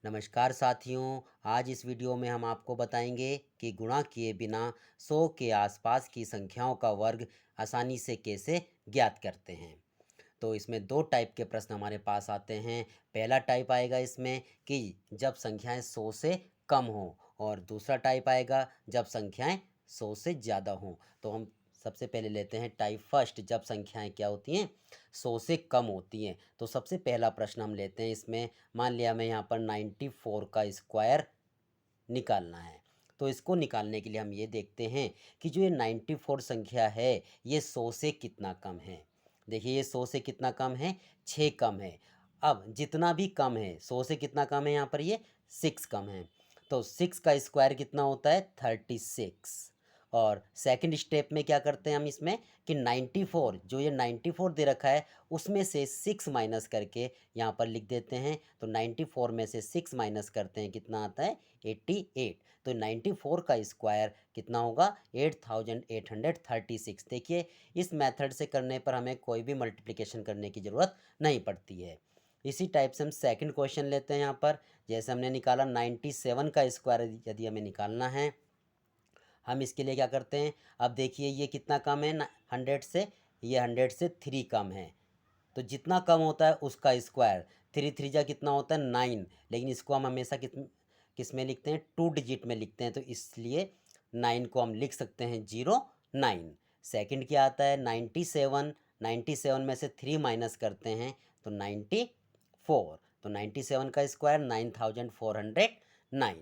नमस्कार साथियों। आज इस वीडियो में हम आपको बताएंगे कि गुणा किए बिना 100 के आसपास की संख्याओं का वर्ग आसानी से कैसे ज्ञात करते हैं। तो इसमें दो टाइप के प्रश्न हमारे पास आते हैं। पहला टाइप आएगा इसमें कि जब संख्याएं 100 से कम हो, और दूसरा टाइप आएगा जब संख्याएं 100 से ज़्यादा हों। तो हम सबसे पहले लेते हैं टाइप फर्स्ट, जब संख्याएं क्या होती हैं, 100 से कम होती हैं। तो सबसे पहला प्रश्न हम लेते हैं इसमें। मान लिया हमें यहाँ पर 94 का स्क्वायर निकालना है। तो इसको निकालने के लिए हम ये देखते हैं कि जो ये 94 संख्या है ये 100 से कितना कम है। देखिए ये 100 से कितना कम है, 6 कम है। अब जितना भी कम है, 100 से कितना कम है, यहाँ पर ये 6 कम है। तो 6 का स्क्वायर कितना होता है, 36। और सेकंड स्टेप में क्या करते हैं हम इसमें कि 94, जो ये 94 दे रखा है उसमें से 6 माइनस करके यहाँ पर लिख देते हैं। तो 94 में से 6 माइनस करते हैं, कितना आता है, 88। तो 94 का स्क्वायर कितना होगा, 8836। देखिए इस मेथड से करने पर हमें कोई भी मल्टीप्लिकेशन करने की ज़रूरत नहीं पड़ती है। इसी टाइप से हम सेकंड क्वेश्चन लेते हैं। यहाँ पर जैसे हमने निकाला 97 का स्क्वायर यदि हमें निकालना है, हम इसके लिए क्या करते हैं। अब देखिए ये कितना कम है 100 से, ये 100 से 3 कम है। तो जितना कम होता है उसका स्क्वायर, 3 3 जा कितना होता है, 9। लेकिन इसको हम हमेशा किस में लिखते हैं, 2 डिजिट में लिखते हैं। तो इसलिए 9 को हम लिख सकते हैं 09। सेकंड क्या आता है, 97। 97 में से 3 माइनस करते हैं तो 94। तो 97 का स्क्वायर 9409।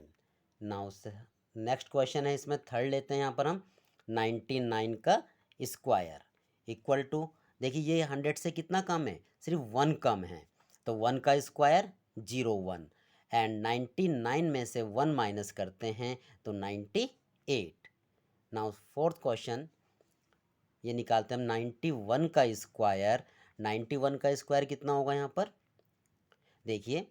नाउ नेक्स्ट क्वेश्चन है इसमें, थर्ड लेते हैं। यहाँ पर हम 99 का स्क्वायर इक्वल टू, देखिए ये 100 से कितना कम है, सिर्फ 1 कम है। तो 1 का स्क्वायर 01। एंड 99 में से 1 माइनस करते हैं तो 98। नाउ फोर्थ क्वेश्चन ये निकालते हैं हम 91 का स्क्वायर। 91 का स्क्वायर कितना होगा यहाँ पर, देखिए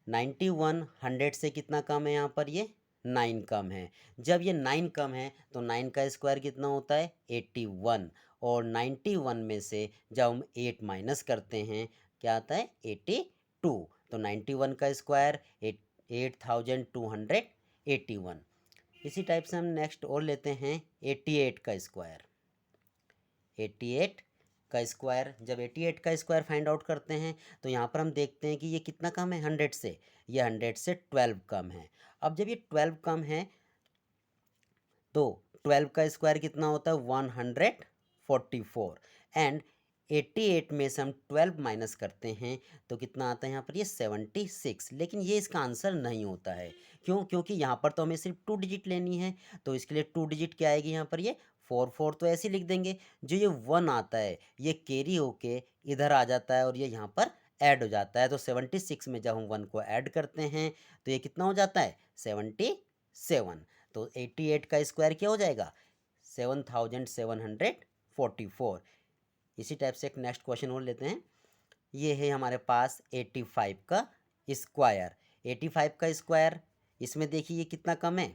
91 100 से कितना कम है, यहाँ पर ये 9 कम है। जब ये 9 कम है तो 9 का स्क्वायर कितना होता है, 81। और 91 में से जब हम 8 माइनस करते हैं क्या आता है, 82। तो 91 का स्क्वायर 8281। इसी टाइप से हम नेक्स्ट और लेते हैं 88 का स्क्वायर। 88 का स्क्वायर, जब 88 का स्क्वायर फाइंड आउट करते हैं तो यहाँ पर हम देखते हैं कि ये कितना कम है 100 से, ये 100 से 12 कम है। अब जब ये 12 कम है तो 12 का स्क्वायर कितना होता है, 144। एंड 88 में से हम 12 माइनस करते हैं तो कितना आता है यहाँ पर, ये 76। लेकिन ये इसका आंसर नहीं होता है। क्यों, क्योंकि यहाँ पर तो हमें सिर्फ 2 डिजिट लेनी है। तो इसके लिए 2 डिजिट क्या आएगी यहाँ पर, ये 44। तो ऐसे ही लिख देंगे। जो ये 1 आता है ये कैरी होके इधर आ जाता है और ये यहाँ पर ऐड हो जाता है। तो 76 में जब हम 1 को ऐड करते हैं तो ये कितना हो जाता है, 77। तो 88 का स्क्वायर क्या हो जाएगा, 7744। इसी टाइप से एक नेक्स्ट क्वेश्चन और लेते हैं। ये है हमारे पास 85 का स्क्वायर। 85 का स्क्वायर, इसमें देखिए ये कितना कम है,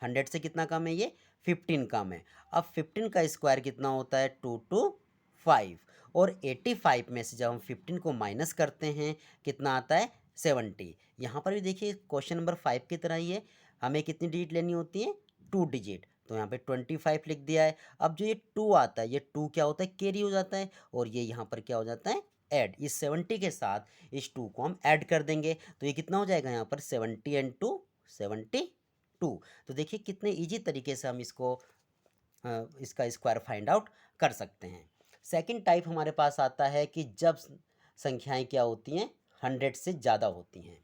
100 से कितना कम है, ये 15 कम है। अब 15 का स्क्वायर कितना होता है, 225। और 85 में से जब हम 15 को माइनस करते हैं कितना आता है, 70। यहाँ पर भी देखिए क्वेश्चन नंबर 5 की तरह ही है, हमें कितनी डिजिट लेनी होती है, 2 डिजिट। तो यहाँ पे 25 लिख दिया है। अब जो ये 2 आता है, ये 2 क्या होता है, कैरी हो जाता है, और ये यहाँ पर क्या हो जाता है, ऐड। इस 70 के साथ इस 2 को हम ऐड कर देंगे तो ये कितना हो जाएगा यहाँ पर, 70 एंड 2 72। तो देखिए कितने इजी तरीके से हम इसको इसका स्क्वायर फाइंड आउट कर सकते हैं। सेकंड टाइप हमारे पास आता है कि जब संख्याएं क्या होती हैं, 100 से ज़्यादा होती हैं।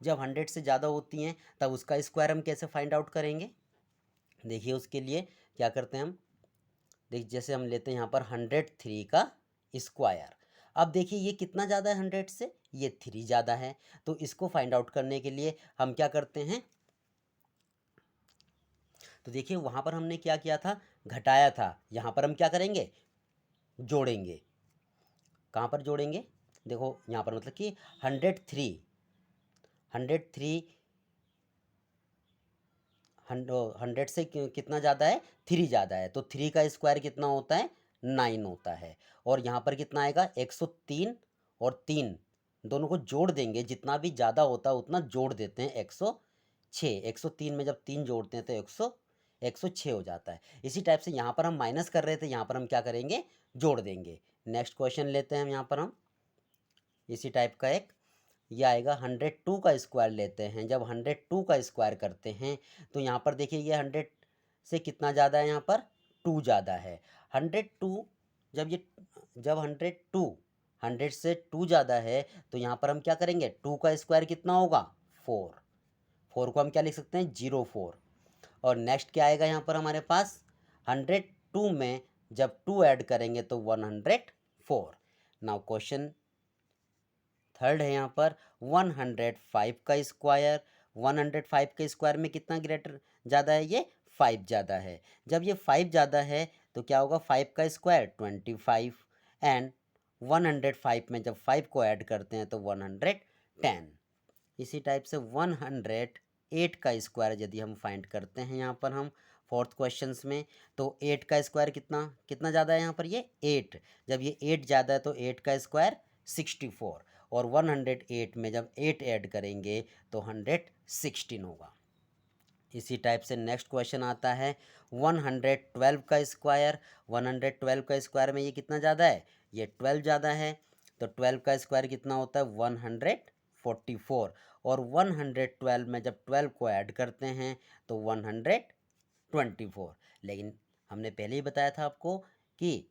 जब 100 से ज़्यादा होती हैं तब उसका स्क्वायर हम कैसे फाइंड आउट करेंगे। देखिए उसके लिए क्या करते हैं हम, देखिए जैसे हम लेते हैं यहाँ पर 103 का स्क्वायर। अब देखिए ये कितना ज़्यादा है 100 से, ये 3 ज़्यादा है। तो इसको फाइंड आउट करने के लिए हम क्या करते हैं, तो देखिए वहाँ पर हमने क्या किया था, घटाया था। यहाँ पर हम क्या करेंगे, जोड़ेंगे। कहाँ पर जोड़ेंगे, देखो यहाँ पर मतलब कि 103 100 से कितना ज़्यादा है, 3 ज़्यादा है। तो 3 का स्क्वायर कितना होता है, 9 होता है। और यहाँ पर कितना आएगा, 103 और 3 दोनों को जोड़ देंगे, जितना भी ज़्यादा होता है उतना जोड़ देते हैं 106। 103 में जब 3 जोड़ते हैं तो 106 हो जाता है। इसी टाइप से यहाँ पर हम माइनस कर रहे थे, यहाँ पर हम क्या करेंगे, जोड़ देंगे। नेक्स्ट क्वेश्चन लेते हैं यहाँ पर हम इसी टाइप का एक, ये आएगा 102 का स्क्वायर लेते हैं। जब 102 का स्क्वायर करते हैं तो यहाँ पर देखिए ये 100 से कितना ज़्यादा है, यहाँ पर 2 ज़्यादा है। 102 जब 102 100 से 2 ज़्यादा है तो यहाँ पर हम क्या करेंगे, 2 का स्क्वायर कितना होगा, 4। 4 को हम क्या लिख सकते हैं, 04। और नेक्स्ट क्या आएगा यहाँ पर हमारे पास, 102 में जब 2 ऐड करेंगे तो 104। नाउ क्वेश्चन थर्ड है यहाँ पर 105 का स्क्वायर। 105 के स्क्वायर में कितना ग्रेटर ज़्यादा है, ये 5 ज़्यादा है। जब ये 5 ज़्यादा है तो क्या होगा, 5 का स्क्वायर 25 एंड 105 में जब 5 को ऐड करते हैं तो 110। इसी टाइप से 108 का स्क्वायर यदि हम फाइंड करते हैं यहाँ पर हम फोर्थ क्वेश्चंस में, तो 8 का स्क्वायर कितना कितना ज़्यादा है यहाँ पर, ये 8। जब ये 8 ज़्यादा है तो 8 का स्क्वायर 64 और 108 में जब 8 ऐड करेंगे तो 116 होगा। इसी टाइप से नेक्स्ट क्वेश्चन आता है 112 का स्क्वायर। 112 का स्क्वायर में ये कितना ज़्यादा है, ये 12 ज़्यादा है। तो 12 का स्क्वायर कितना होता है, 144। और 112 में जब 12 को ऐड करते हैं तो 124। लेकिन हमने पहले ही बताया था आपको कि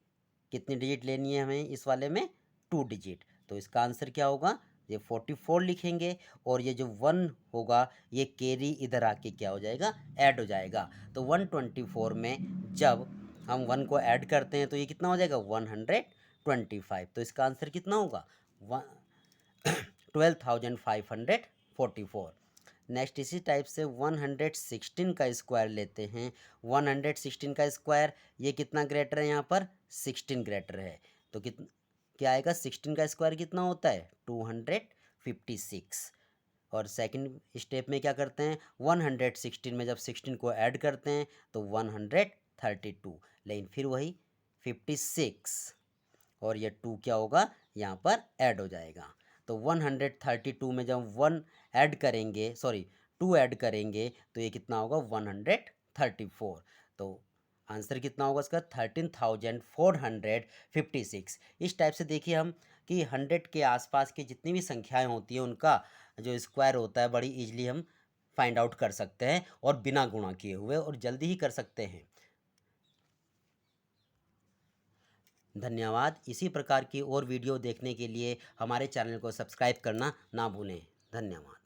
कितनी डिजिट लेनी है हमें इस वाले में, 2 डिजिट। तो इसका आंसर क्या होगा, ये 44 लिखेंगे और ये जो 1 होगा ये कैरी इधर आके क्या हो जाएगा, ऐड हो जाएगा। तो 124 में जब हम 1 को ऐड करते हैं तो ये कितना हो जाएगा, 125। तो इसका आंसर कितना होगा, 12,544। नेक्स्ट इसी टाइप से 116 का स्क्वायर लेते हैं। 116 का स्क्वायर ये कितना ग्रेटर है, यहाँ पर 16 ग्रेटर है। तो क्या आएगा, 16 का स्क्वायर कितना होता है, 256। और सेकंड स्टेप में क्या करते हैं, 116 में जब 16 को ऐड करते हैं तो 132। लेकिन फिर वही 56 और ये 2 क्या होगा, यहाँ पर ऐड हो जाएगा। तो 132 में जब 1 ऐड करेंगे, सॉरी 2 ऐड करेंगे तो ये कितना होगा, 134। तो आंसर कितना होगा इसका, 13,456। इस टाइप से देखिए हम कि 100 के आसपास की जितनी भी संख्याएं होती हैं उनका जो स्क्वायर होता है बड़ी इजीली हम फाइंड आउट कर सकते हैं और बिना गुणा किए हुए, और जल्दी ही कर सकते हैं। धन्यवाद। इसी प्रकार की और वीडियो देखने के लिए हमारे चैनल को सब्सक्राइब करना ना भूलें। धन्यवाद।